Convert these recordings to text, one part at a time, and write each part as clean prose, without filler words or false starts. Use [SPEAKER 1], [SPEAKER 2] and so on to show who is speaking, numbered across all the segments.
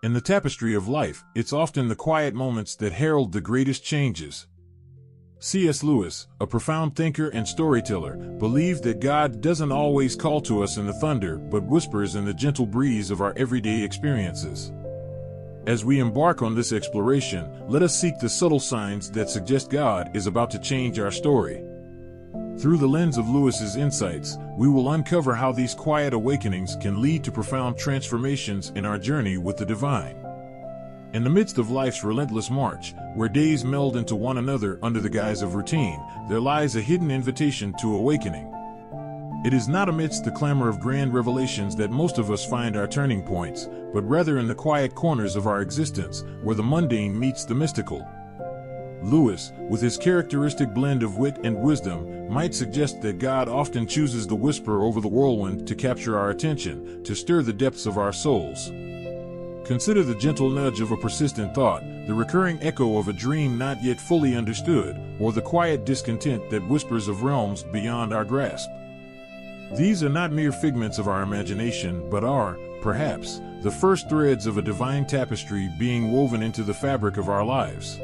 [SPEAKER 1] In the tapestry of life, it's often the quiet moments that herald the greatest changes. C.S. Lewis, a profound thinker and storyteller, believed that God doesn't always call to us in the thunder, but whispers in the gentle breeze of our everyday experiences. As we embark on this exploration, let us seek the subtle signs that suggest God is about to change our story. Through the lens of Lewis's insights, we will uncover how these quiet awakenings can lead to profound transformations in our journey with the divine. In the midst of life's relentless march, where days meld into one another under the guise of routine, there lies a hidden invitation to awakening. It is not amidst the clamor of grand revelations that most of us find our turning points, but rather in the quiet corners of our existence, where the mundane meets the mystical. Lewis, with his characteristic blend of wit and wisdom, might suggest that God often chooses the whisper over the whirlwind to capture our attention, to stir the depths of our souls. Consider the gentle nudge of a persistent thought, the recurring echo of a dream not yet fully understood, or the quiet discontent that whispers of realms beyond our grasp. These are not mere figments of our imagination, but are, perhaps, the first threads of a divine tapestry being woven into the fabric of our lives.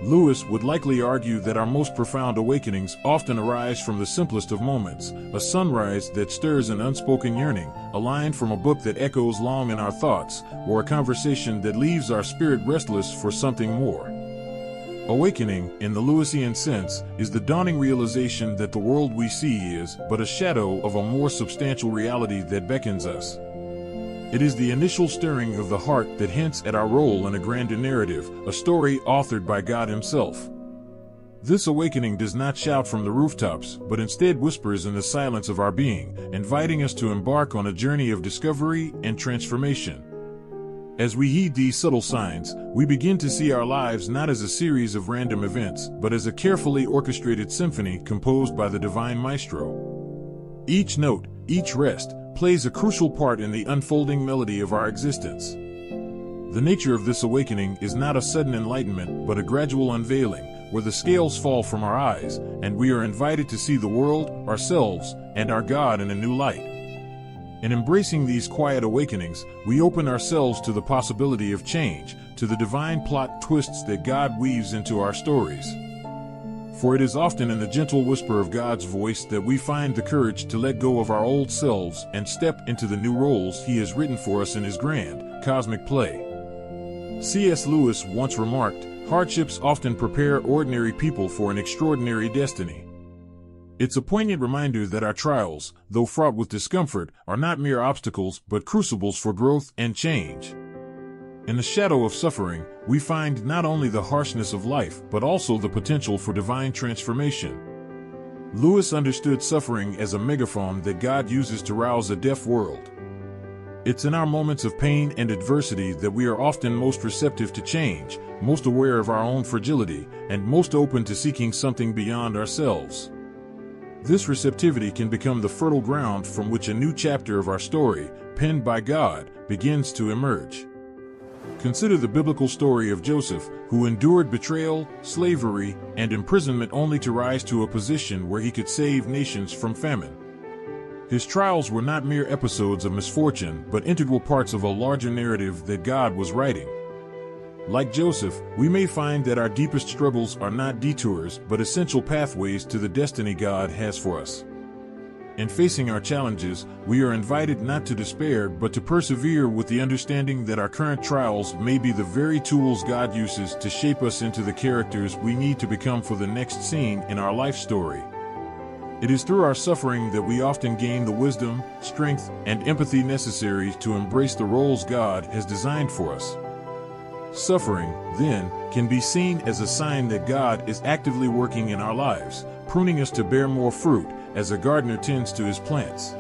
[SPEAKER 1] Lewis would likely argue that our most profound awakenings often arise from the simplest of moments, a sunrise that stirs an unspoken yearning, a line from a book that echoes long in our thoughts, or a conversation that leaves our spirit restless for something more. Awakening, in the Lewisian sense, is the dawning realization that the world we see is but a shadow of a more substantial reality that beckons us. It is the initial stirring of the heart that hints at our role in a grander narrative, a story authored by God Himself. This awakening does not shout from the rooftops, but instead whispers in the silence of our being, inviting us to embark on a journey of discovery and transformation. As we heed these subtle signs, we begin to see our lives not as a series of random events, but as a carefully orchestrated symphony composed by the divine maestro. Each note, each rest, plays a crucial part in the unfolding melody of our existence. The nature of this awakening is not a sudden enlightenment, but a gradual unveiling, where the scales fall from our eyes, and we are invited to see the world, ourselves, and our God in a new light. In embracing these quiet awakenings, we open ourselves to the possibility of change, to the divine plot twists that God weaves into our stories. For it is often in the gentle whisper of God's voice that we find the courage to let go of our old selves and step into the new roles He has written for us in His grand, cosmic play. C.S. Lewis once remarked, "Hardships often prepare ordinary people for an extraordinary destiny." It's a poignant reminder that our trials, though fraught with discomfort, are not mere obstacles but crucibles for growth and change. In the shadow of suffering, we find not only the harshness of life, but also the potential for divine transformation. Lewis understood suffering as a megaphone that God uses to rouse a deaf world. It's in our moments of pain and adversity that we are often most receptive to change, most aware of our own fragility, and most open to seeking something beyond ourselves. This receptivity can become the fertile ground from which a new chapter of our story, penned by God, begins to emerge. Consider the biblical story of Joseph, who endured betrayal, slavery, and imprisonment only to rise to a position where he could save nations from famine. His trials were not mere episodes of misfortune, but integral parts of a larger narrative that God was writing. Like Joseph, we may find that our deepest struggles are not detours, but essential pathways to the destiny God has for us. In facing our challenges, we are invited not to despair but to persevere with the understanding that our current trials may be the very tools God uses to shape us into the characters we need to become for the next scene in our life story. It is through our suffering that we often gain the wisdom, strength, and empathy necessary to embrace the roles God has designed for us. Suffering, then, can be seen as a sign that God is actively working in our lives, pruning us to bear more fruit, as a gardener tends to his plants.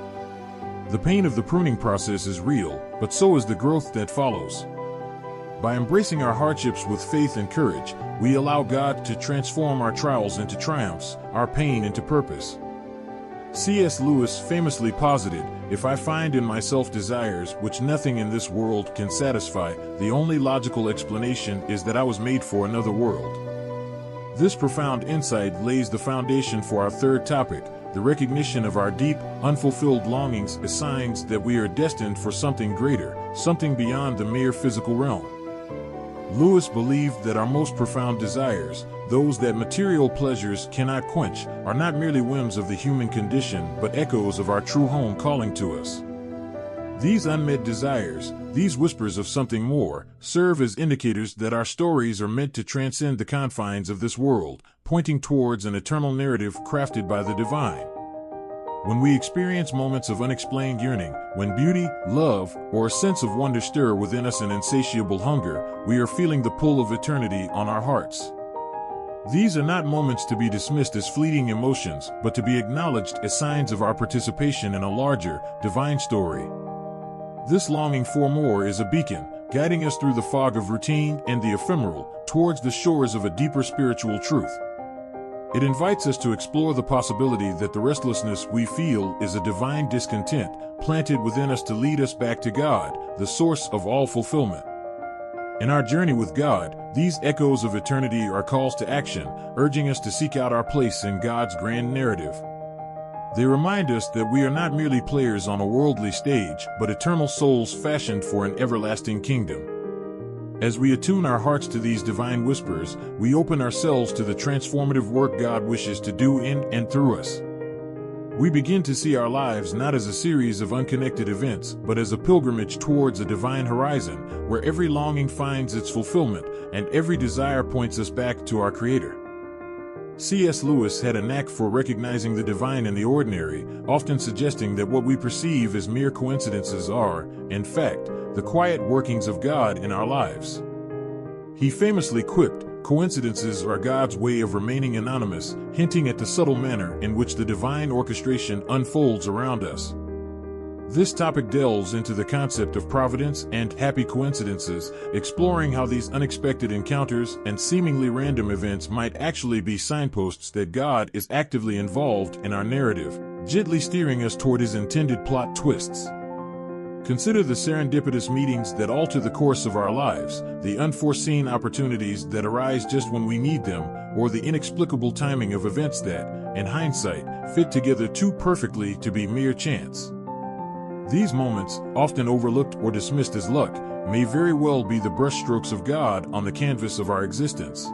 [SPEAKER 1] The pain of the pruning process is real, but so is the growth that follows. By embracing our hardships with faith and courage, we allow God to transform our trials into triumphs, our pain into purpose. C.S. Lewis famously posited, "If I find in myself desires which nothing in this world can satisfy, the only logical explanation is that I was made for another world." This profound insight lays the foundation for our third topic, the recognition of our deep, unfulfilled longings as signs that we are destined for something greater, something beyond the mere physical realm. Lewis believed that our most profound desires, those that material pleasures cannot quench, are not merely whims of the human condition but echoes of our true home calling to us. These unmet desires, these whispers of something more, serve as indicators that our stories are meant to transcend the confines of this world, pointing towards an eternal narrative crafted by the divine. When we experience moments of unexplained yearning, when beauty, love, or a sense of wonder stir within us an insatiable hunger, we are feeling the pull of eternity on our hearts. These are not moments to be dismissed as fleeting emotions, but to be acknowledged as signs of our participation in a larger, divine story. This longing for more is a beacon, guiding us through the fog of routine and the ephemeral, towards the shores of a deeper spiritual truth. It invites us to explore the possibility that the restlessness we feel is a divine discontent, planted within us to lead us back to God, the source of all fulfillment. In our journey with God, these echoes of eternity are calls to action, urging us to seek out our place in God's grand narrative. They remind us that we are not merely players on a worldly stage, but eternal souls fashioned for an everlasting kingdom. As we attune our hearts to these divine whispers, we open ourselves to the transformative work God wishes to do in and through us. We begin to see our lives not as a series of unconnected events, but as a pilgrimage towards a divine horizon, where every longing finds its fulfillment, and every desire points us back to our Creator. C.S. Lewis had a knack for recognizing the divine in the ordinary, often suggesting that what we perceive as mere coincidences are, in fact, the quiet workings of God in our lives. He famously quipped, "Coincidences are God's way of remaining anonymous," hinting at the subtle manner in which the divine orchestration unfolds around us. This topic delves into the concept of providence and happy coincidences, exploring how these unexpected encounters and seemingly random events might actually be signposts that God is actively involved in our narrative, gently steering us toward His intended plot twists. Consider the serendipitous meetings that alter the course of our lives, the unforeseen opportunities that arise just when we need them, or the inexplicable timing of events that, in hindsight, fit together too perfectly to be mere chance. These moments, often overlooked or dismissed as luck, may very well be the brushstrokes of God on the canvas of our existence.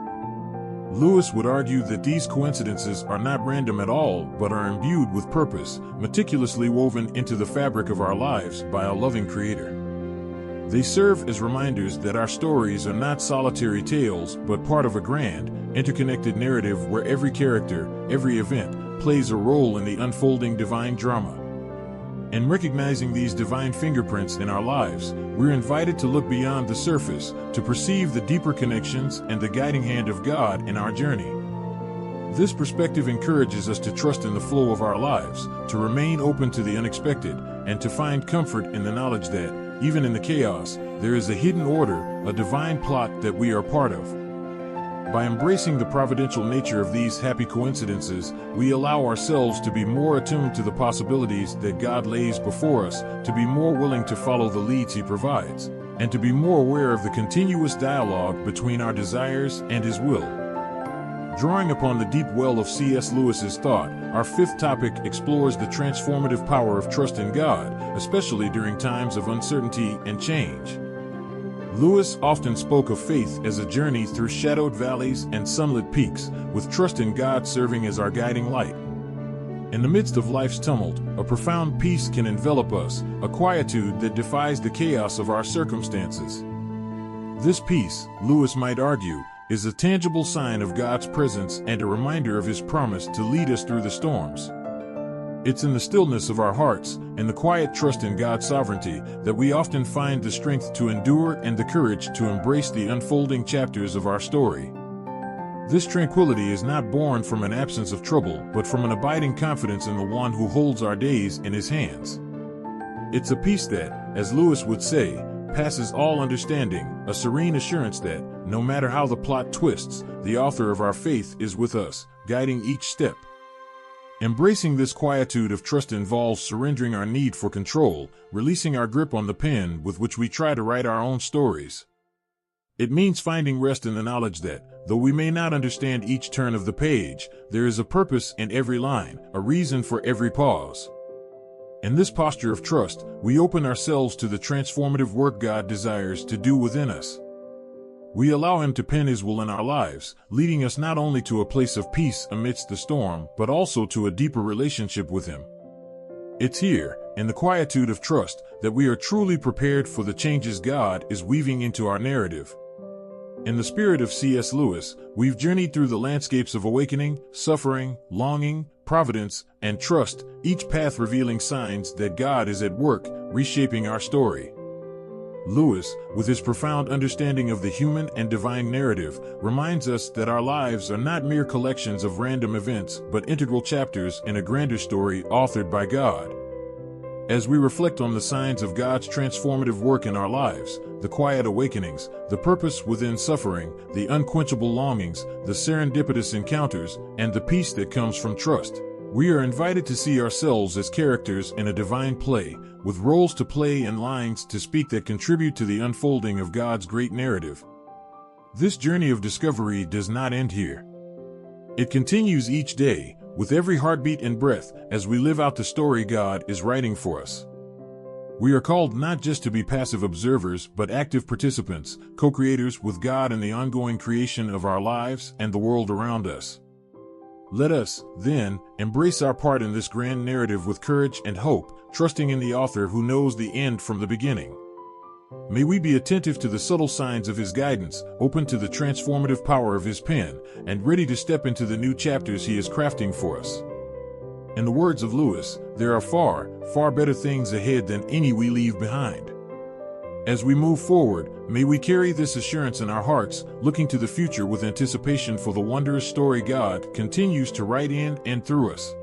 [SPEAKER 1] Lewis would argue that these coincidences are not random at all, but are imbued with purpose, meticulously woven into the fabric of our lives by a loving Creator. They serve as reminders that our stories are not solitary tales, but part of a grand, interconnected narrative where every character, every event, plays a role in the unfolding divine drama. In recognizing these divine fingerprints in our lives, we're invited to look beyond the surface, to perceive the deeper connections and the guiding hand of God in our journey. This perspective encourages us to trust in the flow of our lives, to remain open to the unexpected, and to find comfort in the knowledge that, even in the chaos, there is a hidden order, a divine plot that we are part of. By embracing the providential nature of these happy coincidences, we allow ourselves to be more attuned to the possibilities that God lays before us, to be more willing to follow the leads He provides, and to be more aware of the continuous dialogue between our desires and His will. Drawing upon the deep well of C.S. Lewis's thought, our fifth topic explores the transformative power of trust in God, especially during times of uncertainty and change. Lewis often spoke of faith as a journey through shadowed valleys and sunlit peaks, with trust in God serving as our guiding light. In the midst of life's tumult, a profound peace can envelop us, a quietude that defies the chaos of our circumstances. This peace, Lewis might argue, is a tangible sign of God's presence and a reminder of His promise to lead us through the storms. It's in the stillness of our hearts and the quiet trust in God's sovereignty that we often find the strength to endure and the courage to embrace the unfolding chapters of our story. This tranquility is not born from an absence of trouble, but from an abiding confidence in the One who holds our days in His hands. It's a peace that, as Lewis would say, passes all understanding, a serene assurance that, no matter how the plot twists, the author of our faith is with us, guiding each step. Embracing this quietude of trust involves surrendering our need for control, releasing our grip on the pen with which we try to write our own stories. It means finding rest in the knowledge that, though we may not understand each turn of the page, there is a purpose in every line, a reason for every pause. In this posture of trust, we open ourselves to the transformative work God desires to do within us. We allow Him to pen His will in our lives, leading us not only to a place of peace amidst the storm, but also to a deeper relationship with Him. It's here, in the quietude of trust, that we are truly prepared for the changes God is weaving into our narrative. In the spirit of C.S. Lewis, we've journeyed through the landscapes of awakening, suffering, longing, providence, and trust, each path revealing signs that God is at work, reshaping our story. Lewis, with his profound understanding of the human and divine narrative, reminds us that our lives are not mere collections of random events, but integral chapters in a grander story authored by God. As we reflect on the signs of God's transformative work in our lives, the quiet awakenings, the purpose within suffering, the unquenchable longings, the serendipitous encounters, and the peace that comes from trust, we are invited to see ourselves as characters in a divine play, with roles to play and lines to speak that contribute to the unfolding of God's great narrative. This journey of discovery does not end here. It continues each day, with every heartbeat and breath, as we live out the story God is writing for us. We are called not just to be passive observers, but active participants, co-creators with God in the ongoing creation of our lives and the world around us. Let us, then, embrace our part in this grand narrative with courage and hope, trusting in the author who knows the end from the beginning. May we be attentive to the subtle signs of His guidance, open to the transformative power of His pen, and ready to step into the new chapters He is crafting for us. In the words of Lewis, there are far, far better things ahead than any we leave behind. As we move forward, may we carry this assurance in our hearts, looking to the future with anticipation for the wondrous story God continues to write in and through us.